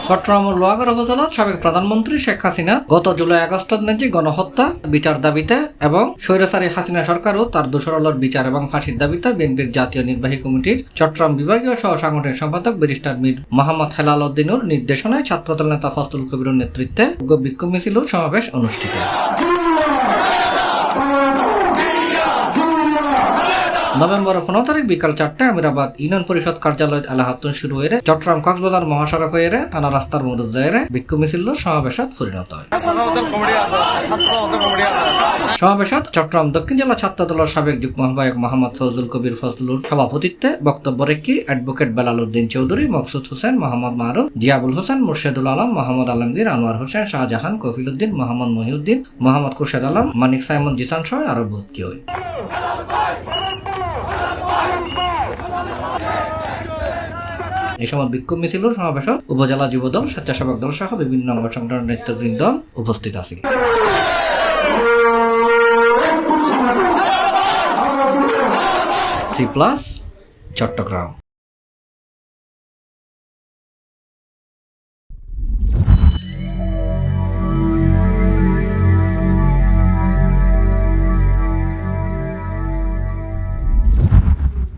চট্টগ্রামের লোহাগড়া উপজেলার সাবেক প্রধানমন্ত্রী শেখ হাসিনা গত জুলাই আগস্টের নেজি গণহত্যা বিচার দাবিতে এবং স্বৈরাচারী হাসিনা সরকার ও তার দোসরদের বিচার এবং ফাঁসির দাবিতে বিএনপির জাতীয় নির্বাহী কমিটির চট্টগ্রাম বিভাগীয় সহ সাংগঠনিক সম্পাদক ব্যারিস্টার মীর মোহাম্মদ হেলাল উদ্দিনের নির্দেশনায় ছাত্রদল নেতা ফজলুল কবিরের নেতৃত্বে বিক্ষোভ মিছিল ও সমাবেশ অনুষ্ঠিত। নভেম্বর 15 তারিখ বিকাল 4টায় আমিরাবাদ ইউনিয়ন পরিষদ কার্যালয় এলাহাতুন শুরু হয়ে চট্টগ্রাম কক্সবাজার মহাসড়ক হয়ে থানা রাস্তার মধ্যে যায় বিক্ষোভ মিছিল সমাবেশত পরিণত হয়। সমাবেশত চট্টগ্রাম দক্ষিণ জেলা ছাত্র দলের সাবেক যুগ্ম আহ্বায়ক মোহাম্মদ ফজলুল কবির ফজলুর সভাপতিত্বে বক্তব্য রেখে অ্যাডভোকেট বেলাল উদ্দিন চৌধুরী, মকসুদ হোসেন, মোহাম্মদ মারুফ, জিয়াবুল হোসেন, মুর্শেদুল আলম, মোহাম্মদ আলমগীর, আনোয়ার হোসেন, শাহজাহান, কফিল উদ্দিন, মোহাম্মদ মহিউদ্দিন, মোহাম্মদ খুরশেদ আলম, মানিক সাইমন জিসান সহ আরো ভর্তি হয়। এই সময় বিক্ষোভ মিছিল সমাবেশত উপজেলা যুবদল, স্বেচ্ছাসেবক দল সহ বিভিন্ন অঙ্গ সংগঠনের নেতৃবৃন্দ উপস্থিত আছে। C+ চট্টগ্রাম।